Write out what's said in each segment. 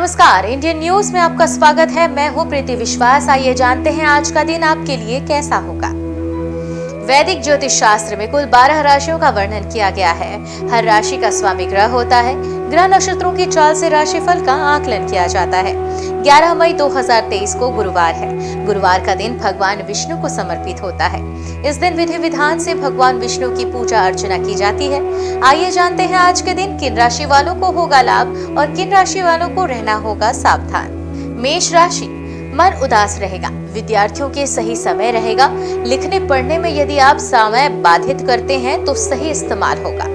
नमस्कार, Indian news में आपका स्वागत है। मैं हूं प्रीति विश्वास। आइए जानते हैं आज का दिन आपके लिए कैसा होगा। वैदिक ज्योतिष शास्त्र में कुल 12 राशियों का वर्णन किया गया है। हर राशि का स्वामी ग्रह होता है। ग्रह नक्षत्रों की चाल से राशिफल का आकलन किया जाता है। 11 मई 2023 को गुरुवार है। गुरुवार का दिन भगवान विष्णु को समर्पित होता है। इस दिन विधि विधान से भगवान विष्णु की पूजा अर्चना की जाती है। आइए जानते हैं आज के दिन किन राशि वालों को होगा लाभ और किन राशि वालों को रहना होगा सावधान। मेष राशि, मन उदास रहेगा। विद्यार्थियों के सही समय रहेगा। लिखने पढ़ने में यदि आप समय बाधित करते हैं तो सही इस्तेमाल होगा।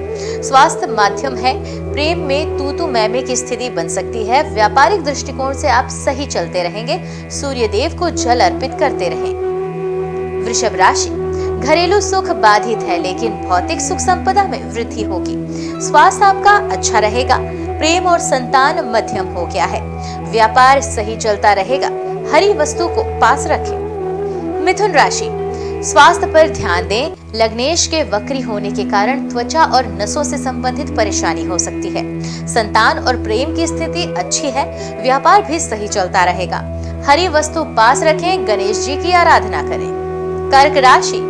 स्वास्थ्य माध्यम है। प्रेम में तू मैं की स्थिति बन सकती है। व्यापारिक दृष्टिकोण से आप सही चलते रहेंगे। सूर्य देव को जल अर्पित करते रहें। वृषभ राशि, घरेलू सुख बाधित है लेकिन भौतिक सुख संपदा में वृद्धि होगी। स्वास्थ्य आपका अच्छा रहेगा। प्रेम और संतान मध्यम हो गया है। व्यापार सही चलता रहेगा। हरी वस्तु को पास रखें। मिथुन राशि, स्वास्थ्य पर ध्यान दें। लग्नेश के वक्री होने के कारण त्वचा और नसों से संबंधित परेशानी हो सकती है। संतान और प्रेम की स्थिति अच्छी है। व्यापार भी सही चलता रहेगा। हरी वस्तु पास रखें। गणेश जी की आराधना करें। कर्क राशि,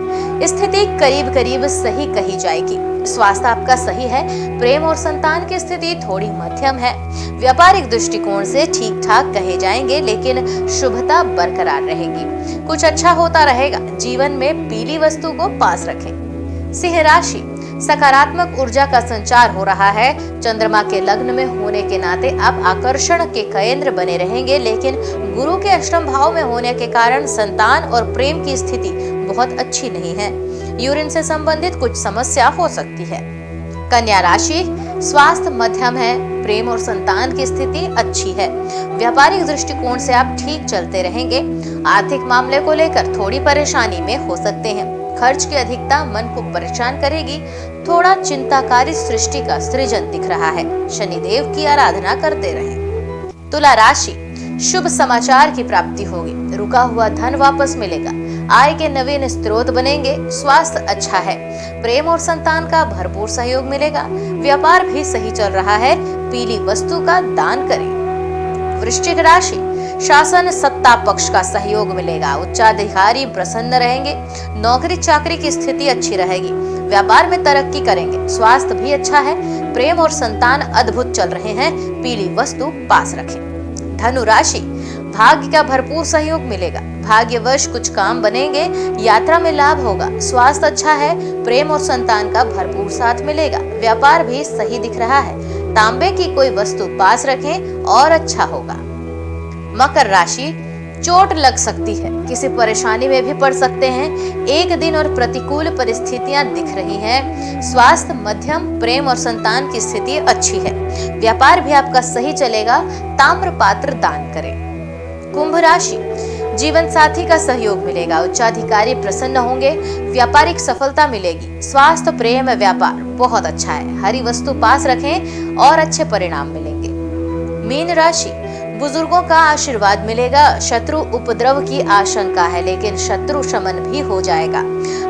स्थिति करीब करीब सही कही जाएगी। स्वास्थ्य आपका सही है। प्रेम और संतान की स्थिति थोड़ी मध्यम है। व्यापारिक दृष्टिकोण से ठीक ठाक कहे जाएंगे लेकिन शुभता बरकरार रहेगी। कुछ अच्छा होता रहेगा। जीवन में पीली वस्तु को पास रखें। सिंह राशि, सकारात्मक ऊर्जा का संचार हो रहा है। चंद्रमा के लग्न में होने के नाते आप आकर्षण के केंद्र बने रहेंगे लेकिन गुरु के अष्टम भाव में होने के कारण संतान और प्रेम की स्थिति बहुत अच्छी नहीं है। यूरिन से संबंधित कुछ समस्या हो सकती है। कन्या राशि, स्वास्थ्य मध्यम है। प्रेम और संतान की स्थिति अच्छी है। व्यापारिक दृष्टिकोण से आप ठीक चलते रहेंगे। आर्थिक मामले को लेकर थोड़ी परेशानी में हो सकते हैं। खर्च की अधिकता मन को परेशान करेगी। थोड़ा चिंताकारी सृष्टि का सृजन दिख रहा है। शनिदेव की आराधना करते रहें। तुला राशि, शुभ समाचार की प्राप्ति होगी। रुका हुआ धन वापस मिलेगा। आय के नवीन स्रोत बनेंगे। स्वास्थ्य अच्छा है। प्रेम और संतान का भरपूर सहयोग मिलेगा। व्यापार भी सही चल रहा है। पीली वस्तु का दान करें। वृश्चिक राशि, शासन सत्ता पक्ष का सहयोग मिलेगा। उच्चाधिकारी प्रसन्न रहेंगे। नौकरी चाकरी की स्थिति अच्छी रहेगी। व्यापार में तरक्की करेंगे। स्वास्थ्य भी अच्छा है। प्रेम और संतान अद्भुत चल रहे हैं। पीली वस्तु पास रखें। धनु राशि, भाग्य का भरपूर सहयोग मिलेगा। भाग्यवश कुछ काम बनेंगे। यात्रा में लाभ होगा। स्वास्थ्य अच्छा है। प्रेम और संतान का भरपूर साथ मिलेगा। व्यापार भी सही दिख रहा है। तांबे की कोई वस्तु पास रखें और अच्छा होगा। मकर राशि, चोट लग सकती है। किसी परेशानी में भी पड़ सकते हैं। एक दिन और प्रतिकूल परिस्थितियां दिख रही हैं। स्वास्थ्य मध्यम। प्रेम और संतान की स्थिति अच्छी है। व्यापार भी आपका सही चलेगा। ताम्र पात्र दान करें। कुंभ राशि, जीवन साथी का सहयोग मिलेगा। उच्चाधिकारी प्रसन्न होंगे। व्यापारिक सफलता मिलेगी। स्वास्थ्य प्रेम व्यापार बहुत अच्छा है। हरी वस्तु पास रखें और अच्छे परिणाम मिलेंगे। मीन राशि, बुजुर्गों का आशीर्वाद मिलेगा। शत्रु उपद्रव की आशंका है लेकिन शत्रु शमन भी हो जाएगा।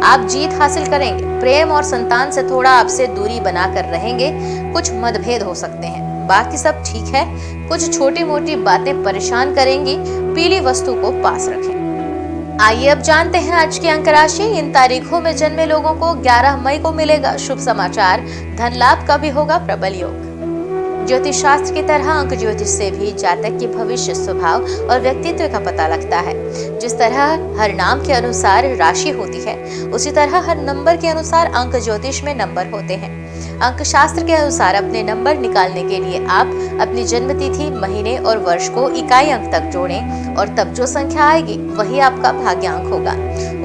आप जीत हासिल करेंगे। प्रेम और संतान से थोड़ा आपसे दूरी बनाकर रहेंगे। कुछ मतभेद हो सकते हैं। बाकी सब ठीक है। कुछ छोटी मोटी बातें परेशान करेंगी। पीली वस्तु को पास रखें। आइए अब जानते हैं आज की अंक राशि। इन तारीखों में जन्मे लोगों को 11 मई को मिलेगा शुभ समाचार। धन लाभ का भी होगा प्रबल योग। ज्योतिष शास्त्र की तरह अंक ज्योतिष से भी जातक की भविष्य स्वभाव और व्यक्तित्व का पता लगता है। जिस तरह हर नाम के अनुसार राशि होती है उसी तरह हर नंबर के अनुसार अंक ज्योतिष में नंबर होते हैं। अंक शास्त्र के अनुसार अपने नंबर निकालने के लिए आप अपनी जन्म तिथि, महीने और वर्ष को इकाई अंक तक जोड़ें और तब जो संख्या आएगी वही आपका भाग्यांक होगा।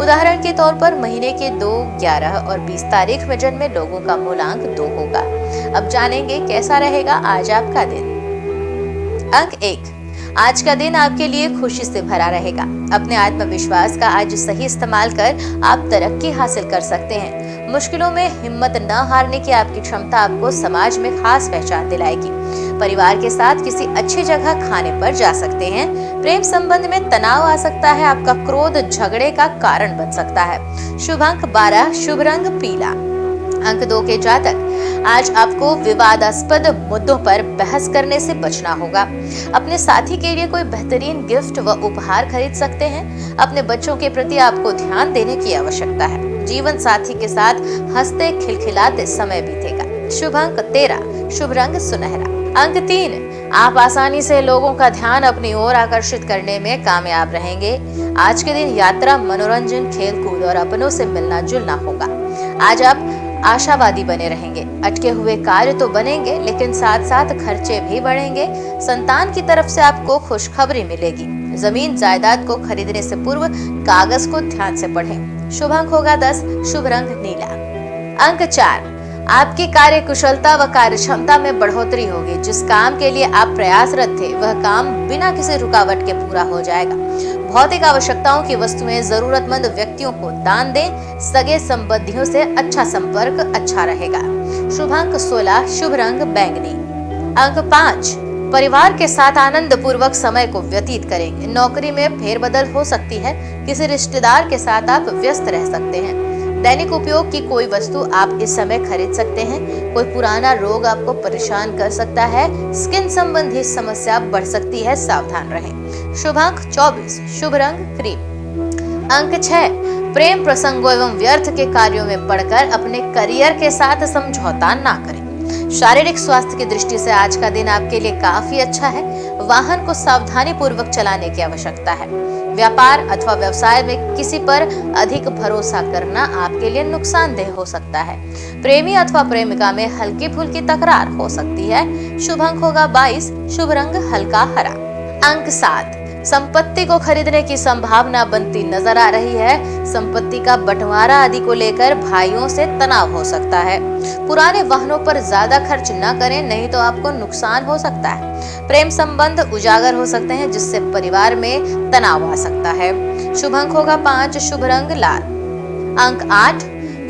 उदाहरण के तौर पर महीने के 2, 11 और 20 तारीख में जन्मे लोगों का मूलांक 2 होगा। अब जानेंगे कैसा रहेगा आज आपका दिन। अंक 1, आज का दिन आपके लिए खुशी से भरा रहेगा। अपने आत्मविश्वास का आज सही इस्तेमाल कर आप तरक्की हासिल कर सकते हैं। मुश्किलों में हिम्मत न हारने की आपकी क्षमता आपको समाज में खास पहचान दिलाएगी। परिवार के साथ किसी अच्छी जगह खाने पर जा सकते हैं। प्रेम संबंध में तनाव आ सकता है। आपका क्रोध झगड़े का कारण बन सकता है। शुभ अंक 12, शुभ रंग पीला। अंक 2 के जातक, आज आपको विवादास्पद मुद्दों पर बहस करने से बचना होगा। अपने साथी के लिए कोई बेहतरीन गिफ्ट व उपहार खरीद सकते हैं। अपने बच्चों के प्रति आपको ध्यान देने की आवश्यकता है। जीवन साथी के साथ हंसते खिलखिलाते समय बीतेगा। शुभ अंक 13, शुभ रंग सुनहरा। अंक 3, आप आसानी से लोगों का ध्यान अपनी ओर आकर्षित करने में कामयाब रहेंगे। आज के दिन यात्रा, मनोरंजन, खेल कूद और अपनों से मिलना जुलना होगा। आज आप आशावादी बने रहेंगे। अटके हुए कार्य तो बनेंगे, लेकिन साथ साथ खर्चे भी बढ़ेंगे। संतान की तरफ से आपको खुशखबरी मिलेगी। जमीन जायदाद को खरीदने से पूर्व कागज को ध्यान से पढ़ें। शुभ अंक होगा 10, शुभ रंग नीला। अंक 4, आपकी कार्य कुशलता व कार्य क्षमता में बढ़ोतरी होगी। जिस काम के लिए आप प्रयासरत थे वह काम बिना किसी रुकावट के पूरा हो जाएगा। भौतिक आवश्यकताओं की वस्तुएं जरूरतमंद व्यक्तियों को दान दें। सगे संबंधियों से अच्छा संपर्क अच्छा रहेगा। शुभ अंक 16, शुभ रंग बैंगनी। अंक 5, परिवार के साथ आनंद पूर्वक समय को व्यतीत करेंगे। नौकरी में फेरबदल हो सकती है। किसी रिश्तेदार के साथ आप व्यस्त रह सकते हैं। दैनिक उपयोग की कोई वस्तु आप इस समय खरीद सकते हैं। कोई पुराना रोग आपको परेशान कर सकता है। स्किन संबंधी समस्या बढ़ सकती है, सावधान रहें। शुभ अंक 24, शुभ रंग क्रीम। अंक 6, प्रेम प्रसंगों एवं व्यर्थ के कार्यों में पड़कर अपने करियर के साथ समझौता ना करें। शारीरिक स्वास्थ्य की दृष्टि से आज का दिन आपके लिए काफी अच्छा है। वाहन को सावधानी पूर्वक चलाने की आवश्यकता है। व्यापार अथवा व्यवसाय में किसी पर अधिक भरोसा करना आपके लिए नुकसानदेह हो सकता है। प्रेमी अथवा प्रेमिका में हल्की फुल्की तकरार हो सकती है। शुभ अंक होगा 22, शुभ रंग हल्का हरा। अंक 7, संपत्ति को खरीदने की संभावना बनती नजर आ रही है। संपत्ति का बंटवारा आदि को लेकर भाइयों से तनाव हो सकता है। पुराने वाहनों पर ज्यादा खर्च न करें, नहीं तो आपको नुकसान हो सकता है। प्रेम संबंध उजागर हो सकते हैं, जिससे परिवार में तनाव आ सकता है। शुभ अंक होगा 5, शुभ रंग लाल। अंक 8,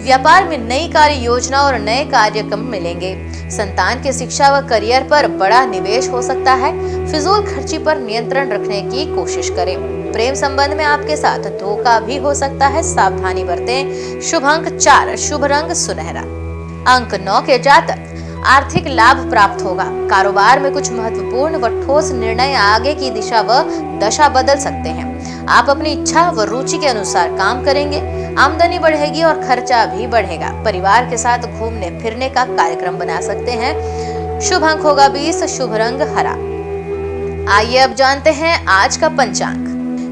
व्यापार में नई कार्य योजना और नए कार्यक्रम मिलेंगे। संतान की शिक्षा व करियर पर बड़ा निवेश हो सकता है। फिजूल खर्ची पर नियंत्रण रखने की कोशिश करें। प्रेम संबंध में आपके साथ धोखा भी हो सकता है, सावधानी बरतें। शुभ अंक 4, शुभ रंग सुनहरा। अंक 9 के जातक, आर्थिक लाभ प्राप्त होगा। कारोबार में कुछ महत्वपूर्ण व ठोस निर्णय आगे की दिशा व दशा बदल सकते हैं। आप अपनी इच्छा व रुचि के अनुसार काम करेंगे। आमदनी बढ़ेगी और खर्चा भी बढ़ेगा। परिवार के साथ घूमने फिरने का कार्यक्रम बना सकते हैं। शुभ अंक होगा 20, शुभ रंग हरा। आइए अब जानते हैं आज का पंचांग।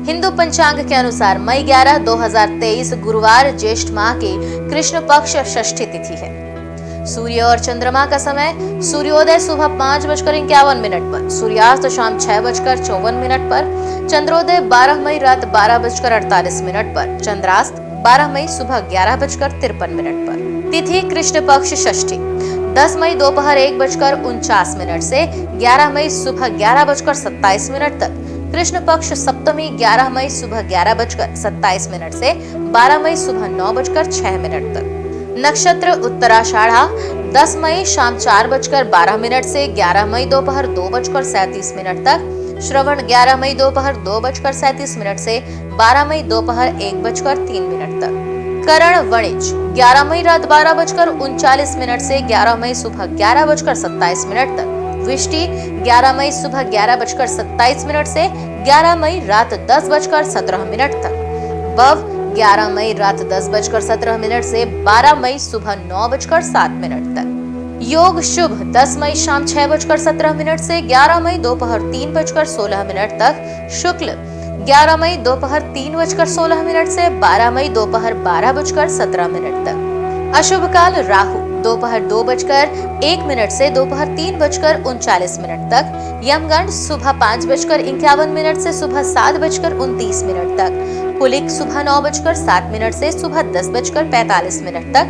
हिंदू पंचांग के अनुसार मई 11, 2023 गुरुवार ज्येष्ठ माह की कृष्ण पक्ष षष्ठी तिथि है। सूर्य और चंद्रमा का समय, सूर्योदय सुबह 5:51 पर, सूर्यास्त शाम 6:54 पर, चंद्रोदय 12 मई रात 12:48 पर, चंद्रास्त 12 मई सुबह 11:53 पर। तिथि कृष्ण पक्ष षष्ठी 10 मई दोपहर 1:49 से 11 मई सुबह 11:27 तक। कृष्ण पक्ष सप्तमी 11 मई सुबह 11:27 से 12 मई सुबह 9:06 तक। नक्षत्र उत्तराषाढ़ा 10 मई शाम 4:12 से 11 मई दोपहर 2:37 तक। श्रवण 11 मई दोपहर 2:37 से 12 मई दोपहर 1:03 तक। करण वणिज 11 मई रात 12:39 से 11 मई सुबह 11:27 तक। विष्टि 11 मई सुबह 11:27 से 11 मई रात 10:17 तक। बव 11 मई रात 10:17 से 12 मई सुबह 9:07 तक। योग शुभ 10 मई शाम 6:17 से 11 मई दोपहर 3:16 तक। शुक्ल 11 मई दोपहर 3:16 से 12 मई दोपहर 12:17 तक। अशुभ काल राहु दोपहर 2:01 से दोपहर 3:39 तक। यमगंड सुबह 5:51 से सुबह 7:29 तक। कुलिक सुबह 9:07 से सुबह 10:45 तक।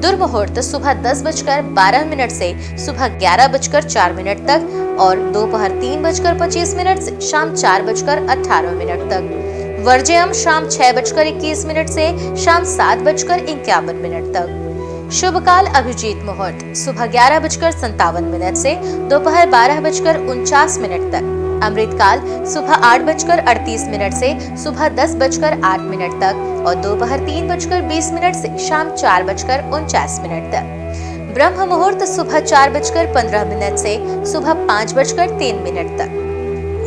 दुर्मुहूर्त सुबह 10:12 से सुबह 11:04 तक और दोपहर 3:25 से शाम 4:18 तक। वर्ज्यम शाम 6:21 से शाम 7:51 तक। शुभ काल अभिजीत मुहूर्त सुबह 11:57 से दोपहर 12:49 तक। अमृतकाल सुबह 8:38 से सुबह 10:08 तक और दोपहर 3:20 से शाम 4:49 तक। ब्रह्म मुहूर्त सुबह 4:15 से सुबह 5:03 तक।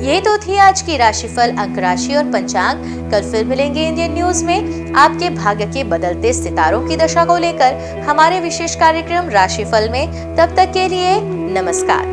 ये तो थी आज की राशिफल, अंक राशि और पंचांग। कल फिर मिलेंगे इंडियन न्यूज में आपके भाग्य के बदलते सितारों की दशा को लेकर हमारे विशेष कार्यक्रम राशिफल में। तब तक के लिए नमस्कार।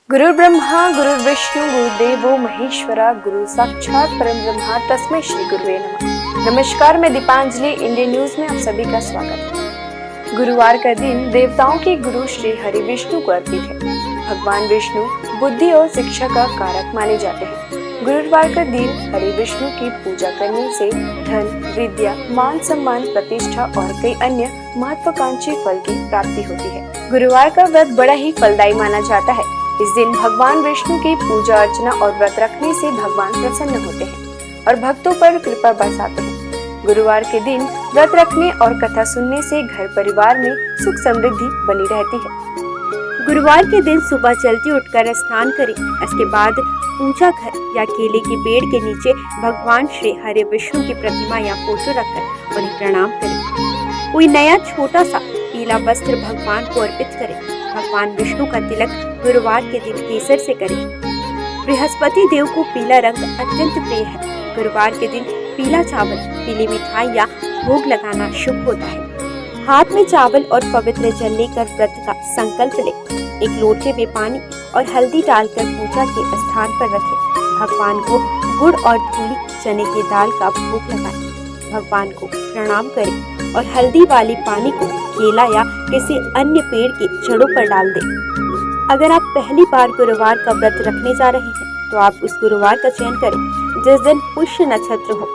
गुरु ब्रह्मा गुरु विष्णु गुरुदेवो महेश्वरा, गुरु साक्षात परम ब्रह्मा तस्मै श्री गुरुवे नमः। नमस्कार, मैं दीपांजलि, इंडियन न्यूज में आप सभी का स्वागत है। गुरुवार का दिन देवताओं के गुरु श्री हरि विष्णु को अर्पित है। भगवान विष्णु बुद्धि और शिक्षा का कारक माने जाते हैं। गुरुवार का दिन हरि विष्णु की पूजा करने से धन, विद्या, मान सम्मान, प्रतिष्ठा और कई अन्य महत्वाकांक्षी फल की प्राप्ति होती है। गुरुवार का व्रत बड़ा ही फलदायी माना जाता है। इस दिन भगवान विष्णु की पूजा अर्चना और व्रत रखने से भगवान प्रसन्न होते हैं और भक्तों पर कृपा बरसाते हैं। गुरुवार के दिन व्रत रखने और कथा सुनने से घर परिवार में सुख समृद्धि बनी रहती है। गुरुवार के दिन सुबह जल्दी उठकर स्नान करें। इसके बाद पूजा घर या केले के पेड़ के नीचे भगवान श्री हरि विष्णु की प्रतिमा या फोटो रखकर उन्हें प्रणाम करें। कोई नया छोटा सा पीला वस्त्र भगवान को अर्पित करें। भगवान विष्णु का तिलक गुरुवार के दिन केसर से करें। बृहस्पति देव को पीला रंग अत्यंत प्रिय है। गुरुवार के दिन पीला चावल, पीली मिठाई या भोग लगाना शुभ होता है। हाथ में चावल और पवित्र जल लेकर व्रत का संकल्प लें। एक लोटे में पानी और हल्दी डालकर पूजा के स्थान पर रखें। भगवान को गुड़ और धूली चने की दाल का भोग लगाएं। भगवान को प्रणाम करें और हल्दी वाले पानी को केला या किसी अन्य पेड़ के जड़ों पर डाल दें। अगर आप पहली बार गुरुवार का व्रत रखने जा रहे हैं तो आप उस गुरुवार का चयन करें जिस दिन पुष्य नक्षत्र हो।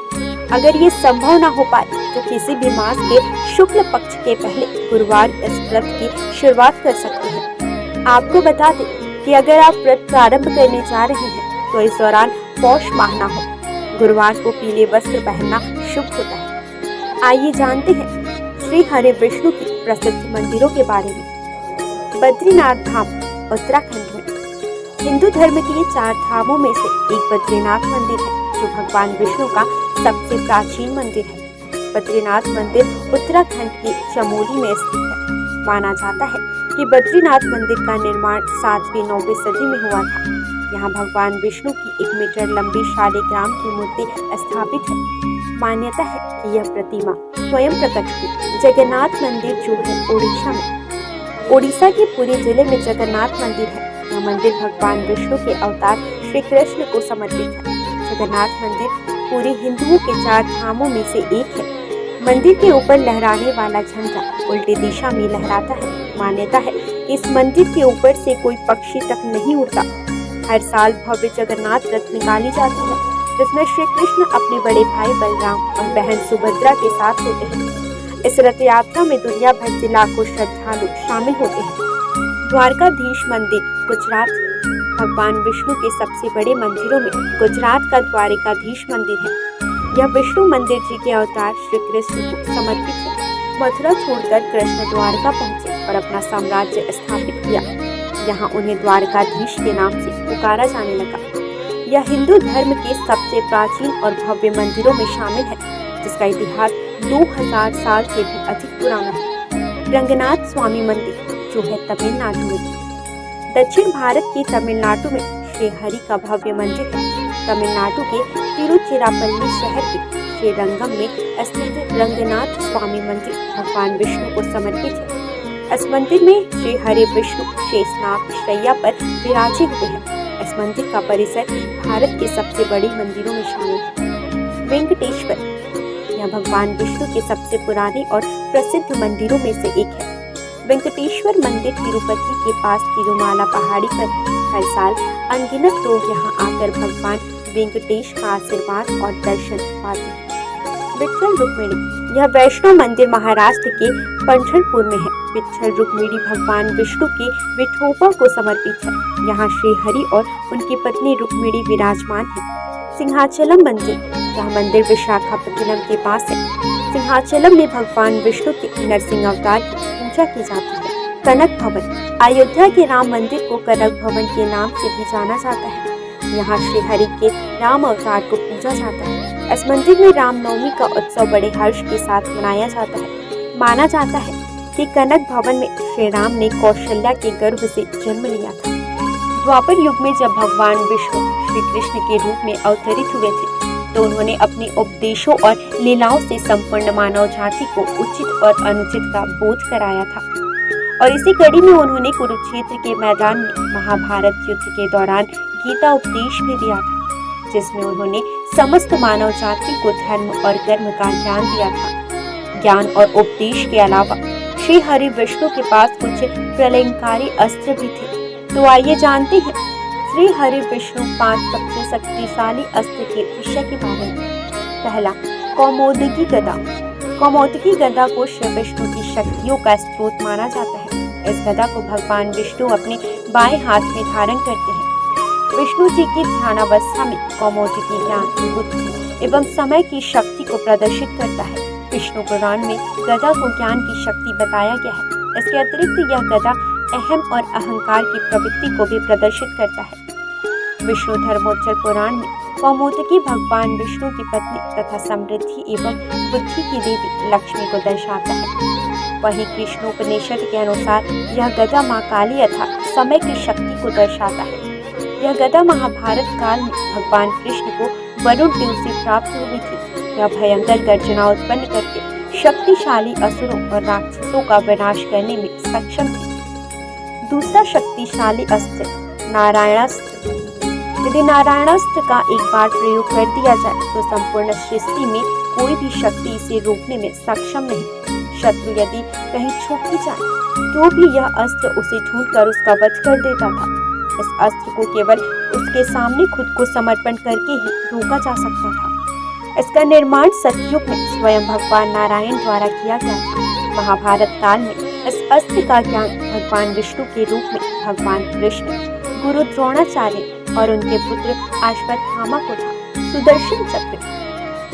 अगर ये संभव न हो पाए तो किसी भी मास के शुक्ल पक्ष के पहले गुरुवार इस व्रत की शुरुआत कर सकते हैं। आपको बता दें कि अगर आप व्रत प्रारंभ करने जा रहे हैं तो इस दौरान पौष माह न हो। गुरुवार को पीले वस्त्र पहनना शुभ होता है। आइए जानते हैं श्री हरि विष्णु की प्रसिद्ध मंदिरों के बारे में। बद्रीनाथ धाम उत्तराखंड में हिंदू धर्म के 4 धामों में से एक बद्रीनाथ मंदिर है, जो भगवान विष्णु का सबसे प्राचीन मंदिर है। बद्रीनाथ मंदिर उत्तराखंड के चमोली में स्थित है। माना जाता है कि बद्रीनाथ मंदिर का निर्माण 7वीं 9वीं सदी में हुआ था। यहाँ भगवान विष्णु की 1 मीटर लंबी शालिग्राम की मूर्ति स्थापित है। मान्यता है कि यह प्रतिमा स्वयं प्रकट हुई। जगन्नाथ मंदिर जो है ओडिशा में, ओडिशा के पुरी जिले में जगन्नाथ मंदिर है। यह मंदिर भगवान विष्णु के अवतार श्री कृष्ण को समर्पित है। जगन्नाथ मंदिर पूरे हिंदुओं के 4 धामों में से एक है। मंदिर के ऊपर लहराने वाला झंडा उल्टी दिशा में लहराता है। मान्यता है कि इस मंदिर के ऊपर से कोई पक्षी तक नहीं उड़ता। हर साल भव्य जगन्नाथ रथ निकाली जाती है, जिसमें श्री कृष्ण अपने बड़े भाई बलराम और बहन सुभद्रा के साथ होते हैं। इस रथ यात्रा में दुनिया भर से लाखों श्रद्धालु शामिल होते हैं। द्वारकाधीश मंदिर गुजरात, भगवान विष्णु के सबसे बड़े मंदिरों में गुजरात का द्वारकाधीश मंदिर है। यह विष्णु मंदिर जी के अवतार श्री कृष्ण को समर्पित है। मथुरा छोड़कर कृष्ण द्वारका पहुँचे और अपना साम्राज्य स्थापित किया। यहाँ उन्हें द्वारकाधीश के नाम से पुकारा जाने लगा। यह हिंदू धर्म के सबसे प्राचीन और भव्य मंदिरों में शामिल है, जिसका इतिहास 2000 साल से भी अधिक पुराना है। रंगनाथ स्वामी मंदिर जो है तमिलनाडु में। दक्षिण भारत के तमिलनाडु में श्री हरि का भव्य मंदिर है। तमिलनाडु के तिरुचिरापल्ली शहर के श्रीरंगम में स्थित रंगनाथ स्वामी मंदिर भगवान विष्णु को समर्पित है। इस मंदिर में श्री हरि विष्णु शेषनाग शैया पर विराजित हुए हैं। इस मंदिर का परिसर भारत के सबसे बड़े मंदिरों में शामिल है। वेंकटेश्वर, यह भगवान विष्णु के सबसे पुराने और प्रसिद्ध मंदिरों में से एक है। वेंकटेश्वर मंदिर तिरुपति के पास तिरुमाला पहाड़ी पर है। हर साल अनगिनत लोग यहाँ आकर भगवान वेंकटेश का आशीर्वाद और दर्शन पाते हैं। विठ्ठल रुक्मिणी। यह वैष्णव मंदिर महाराष्ट्र के पंढरपुर में है। विठ्ठल रुक्मिणी भगवान विष्णु के विठोबा को समर्पित है। यहाँ श्री हरि और उनकी पत्नी रुक्मिणी विराजमान है। सिंहाचलम मंदिर। यह मंदिर विशाखापट्टनम के पास है। सिंहाचलम में भगवान विष्णु के नरसिंह अवतार की पूजा की जाती है। कनक भवन। अयोध्या के राम मंदिर को कनक भवन के नाम से भी जाना जाता है। यहाँ श्री हरि के राम अवतार को पूजा जाता है। इस मंदिर में रामनवमी का उत्सव बड़े हर्ष के साथ मनाया जाता है। माना जाता है कि कनक भवन में श्री राम ने कौशल्या के गर्भ से जन्म लिया था। द्वापर युग में जब भगवान विष्णु श्री कृष्ण के रूप में अवतरित हुए थे तो उन्होंने अपने उपदेशों और लीलाओं से संपूर्ण मानव जाति को उचित और अनुचित का बोध कराया था। और इसी कड़ी में उन्होंने कुरुक्षेत्र के मैदान में महाभारत युद्ध के दौरान गीता उपदेश भी दिया था, जिसमें उन्होंने समस्त मानव जाति को धर्म और कर्म का ज्ञान दिया था। ज्ञान और उपदेश के अलावा श्री हरि विष्णु के पास कुछ प्रलयंकारी अस्त्र भी थे। तो आइए जानते हैं श्री हरि विष्णु 5 सबसे शक्तिशाली अस्त्र के विषय के बारे में। पहला, कौमोदकी गदा। कौमोदकी गदा को श्री विष्णु की शक्तियों का स्रोत माना जाता है। इस गदा को भगवान विष्णु अपने बाएं हाथ में धारण करते हैं। विष्णु जी की ध्यानावस्था में कौमोदकी ज्ञान, बुद्धि एवं समय की शक्ति को प्रदर्शित करता है। विष्णु पुराण में गदा को ज्ञान की शक्ति बताया गया है। इसके अतिरिक्त यह गदा अहम और अहंकार की प्रवृत्ति को भी प्रदर्शित करता है। विष्णु धर्मोत्तर पुराण में कौमोदकी भगवान विष्णु की पत्नी तथा समृद्धि एवं बुद्धि की देवी लक्ष्मी को दर्शाता है। वहीं कृष्णोपनिषद के अनुसार यह गदा मां काली अर्थात समय की शक्ति को दर्शाता है। यह गदा महाभारत काल में भगवान कृष्ण को वरुण देव से प्राप्त हुई थी। यह भयंकर गर्जना उत्पन्न करके शक्तिशाली असुरों और राक्षसों का विनाश करने में सक्षम थी। दूसरा शक्तिशाली अस्त्र, नारायणास्त्र। यदि नारायणास्त्र का एक बार प्रयोग कर दिया जाए तो संपूर्ण सृष्टि में कोई भी शक्ति इसे रोकने में सक्षम नहीं। शत्रु यदि कहीं छुप भी जाए तो भी यह अस्त्र उसे ढूंढकर उसका वध कर देता था। इस अस्त्र को केवल उसके सामने खुद को समर्पण करके ही रोका जा सकता था। इसका निर्माण सतयुग में स्वयं भगवान नारायण द्वारा किया गया था। महाभारत काल में इस अस्त्र का ज्ञान भगवान विष्णु के रूप में भगवान कृष्ण, गुरु द्रोणाचार्य और उनके पुत्र अश्वत्थामा को था। सुदर्शन चक्र।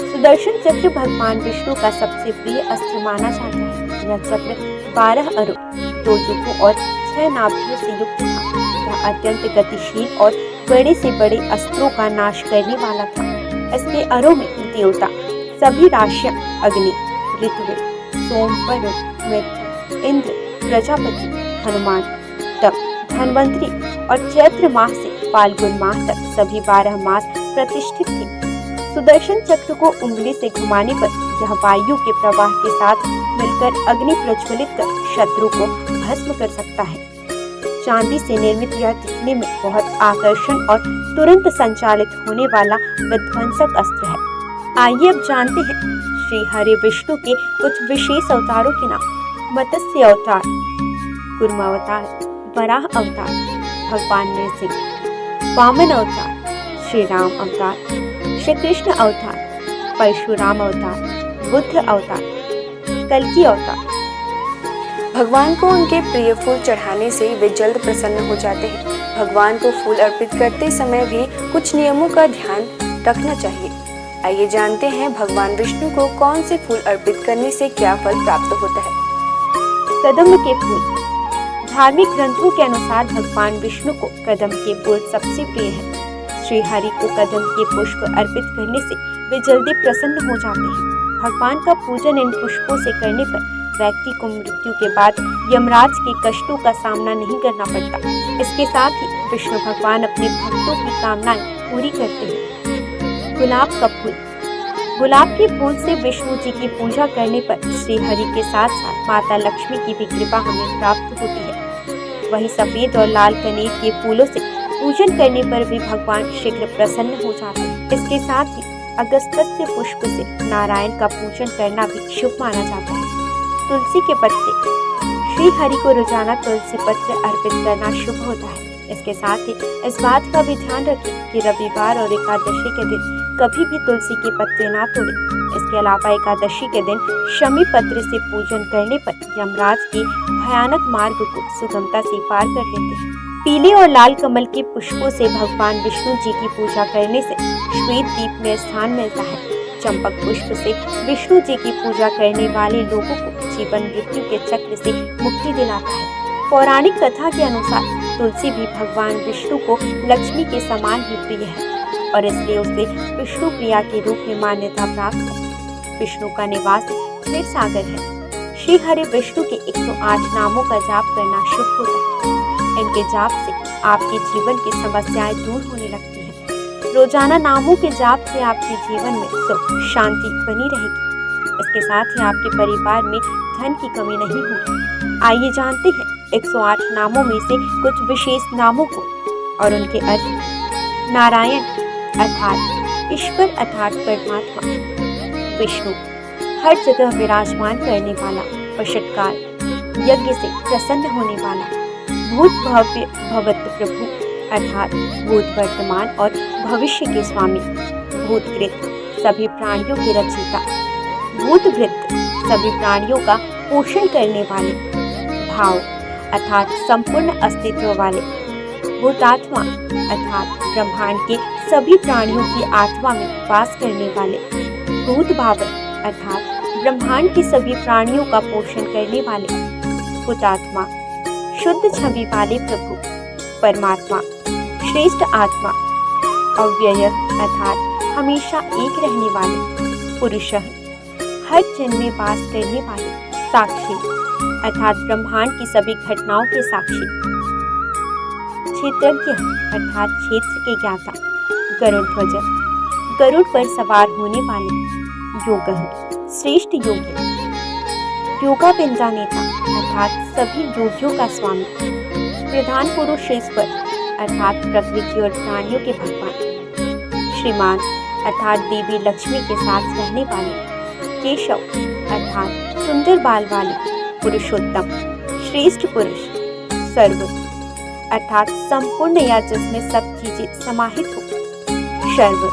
सुदर्शन चक्र भगवान विष्णु का सबसे प्रिय अस्त्र माना जाता है। यह चक्र 12 अरों, 2 युगों और 6 नाभियों से युक्त था। यह अत्यंत गतिशील और बड़े से बड़े अस्त्रों का नाश करने वाला था। इसके अरों में देवता, सभी राशियां, अग्नि, ऋतु, सोम, वरुण, मृत्यु, इंद्र, प्रजापति, हनुमान, तप, धन्वंतरी और चैत्र माह से फाल्गुन माह तक सभी 12 मास प्रतिष्ठित थे। सुदर्शन चक्र को उंगली से घुमाने पर यह वायु के प्रवाह के साथ मिलकर अग्नि प्रज्वलित कर शत्रु को भस्म कर सकता है। चांदी से निर्मित यह दिखने में बहुत आकर्षण और तुरंत संचालित होने वाला विध्वंसक अस्त्र है। आइए अब जानते हैं श्री हरि विष्णु के कुछ विशेष अवतारों के नाम। मत्स्य अवतार, कूर्म अवतार, वराह अवतार, भगवान नरसिंह। वामन अवतार, श्री राम अवतार, श्री कृष्ण अवतार, परशुराम अवतार, बुद्ध अवतार, कल्कि अवतार। भगवान को उनके प्रिय फूल चढ़ाने से वे जल्द प्रसन्न हो जाते हैं। भगवान को फूल अर्पित करते समय भी कुछ नियमों का ध्यान रखना चाहिए। आइए जानते हैं भगवान विष्णु को कौन से फूल अर्पित करने से क्या फल प्राप्त होता है। कदम्ब के फूल। धार्मिक ग्रंथों के अनुसार भगवान विष्णु को कदम्ब के फूल सबसे प्रिय है। श्री हरि को कदम्ब के पुष्प अर्पित करने से वे जल्दी प्रसन्न हो जाते हैं। भगवान का पूजन इन पुष्पों से करने पर व्यक्ति को मृत्यु के बाद यमराज के कष्टों का सामना नहीं करना पड़ता। इसके साथ ही विष्णु भगवान अपने भक्तों की कामनाएं पूरी करते हैं। गुलाब का फूल। गुलाब के फूल से विष्णु जी की पूजा करने पर श्री हरि के साथ साथ माता लक्ष्मी की भी कृपा हमें प्राप्त होती है। वहीं सफेद और लाल कनेर के फूलों से पूजन करने पर भी भगवान शीघ्र प्रसन्न हो जाते हैं। इसके साथ ही अगस्त्य पुष्प से नारायण का पूजन करना भी शुभ माना जाता है। तुलसी के पत्ते। श्री हरि को रोजाना तुलसी पत्र अर्पित करना शुभ होता है। इसके साथ ही इस बात का भी ध्यान रखें कि रविवार और एकादशी के दिन कभी भी तुलसी के पत्ते ना तोड़ें। इसके इसके अलावा एकादशी के दिन शमी पत्र से पूजन करने पर यमराज की भयानक मार्ग को सुगमता से पार कर लेते हैं। पीले और लाल कमल के पुष्पों से भगवान विष्णु जी की पूजा करने से श्वेत दीप में स्थान मिलता है। चंपक पुष्प से विष्णु जी की पूजा करने वाले लोगों को जीवन मृत्यु के चक्र से मुक्ति दिलाता है। पौराणिक कथा के अनुसार तुलसी भी भगवान विष्णु को लक्ष्मी के समान ही प्रिय है और इसलिए उसे विष्णु प्रिया के रूप में मान्यता प्राप्त है। विष्णु का निवास क्षीर सागर है। श्री हरि विष्णु के 108 नामों का जाप करना शुभ होता है। इनके जाप से आपके जीवन की समस्याएं दूर होने लगती हैं। रोजाना नामों के जाप से आपके जीवन में सुख शांति बनी रहेगी। इसके साथ ही आपके परिवार में धन की कमी नहीं होगी। आइए जानते हैं 108 नामों में से कुछ विशेष नामों को और उनके अर्थ। नारायण अर्थात ईश्वर अर्थात परमात्मा। विष्णु हर जगह विराजमान करने वाला। वशटकार यज्ञ से प्रसन्न होने वाला। भूत भव्य भवत प्रभु अर्थात भूत वर्तमान और भविष्य के स्वामी। भूतकृत सभी प्राणियों के रचयिता। भूतभृत सभी प्राणियों का पोषण करने वाले। भाव अर्थात संपूर्ण अस्तित्व वाले। भूतात्मा अर्थात ब्रह्मांड के सभी प्राणियों की आत्मा में वास करने वाले। भूत भावन अर्थात ब्रह्मांड के सभी प्राणियों का पोषण करने वाले। भूतात्मा शुद्ध छवि वाले प्रभु। परमात्मा श्रेष्ठ आत्मा। अव्यय अर्थात हमेशा एक रहने वाले। पुरुषः हर जन्म में वास करने वाले। साक्षी अर्थात ब्रह्मांड की सभी घटनाओं के साक्षी। क्षेत्रज्ञ अर्थात क्षेत्र के ज्ञाता। गरुड़ गरुड़ पर सवार होने वाले। योगः श्रेष्ठ योगी। योगा पिंजा नेता अर्थात सभी योगियों का स्वामी। प्रधान पुरुष ईश्वर अर्थात प्रकृति और प्राणियों के भगवान। श्रीमान अर्थात देवी लक्ष्मी के साथ रहने वाले। केशव अर्थात सुंदर बाल वाले। पुरुषोत्तम श्रेष्ठ पुरुष। सर्व अर्थात संपूर्ण या जिसमें सब चीजें समाहित हो। शर्व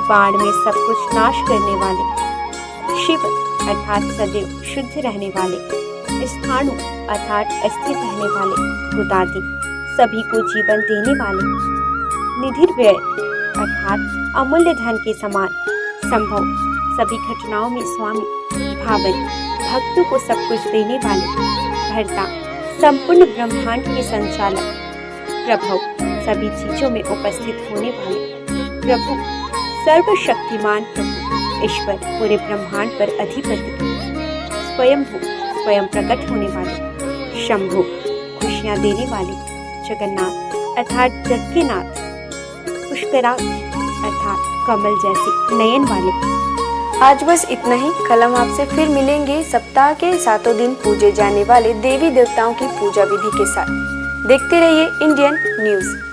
बाण में सब कुछ नाश करने वाले। शिव अर्थात सदैव शुद्ध रहने वाले। स्थाणु अर्थात स्थित रहने वाले। भूतादि सभी को जीवन देने वाले। निधिर्व्यय अर्थात अमूल्य धन के समान। संभव सभी घटनाओं में स्वामी। भावन भक्तों को सब कुछ देने वाले। भर्ता संपूर्ण ब्रह्मांड के संचालक। प्रभव सभी चीजों में उपस्थित होने वाले। प्रभु सर्वशक्तिमान प्रभु। ईश्वर पूरे ब्रह्मांड पर अधिपति। स्वयंभू स्वयं प्रकट होने वाले। शंभु खुशियां देने वाले। जगन्नाथ अर्थात जग के नाथ। पुष्कराक्ष अर्थात कमल जैसे नयन वाले। आज बस इतना ही। कल हम आपसे फिर मिलेंगे सप्ताह के 7 दिन पूजे जाने वाले देवी देवताओं की पूजा विधि के साथ। देखते रहिए इंडियन न्यूज़।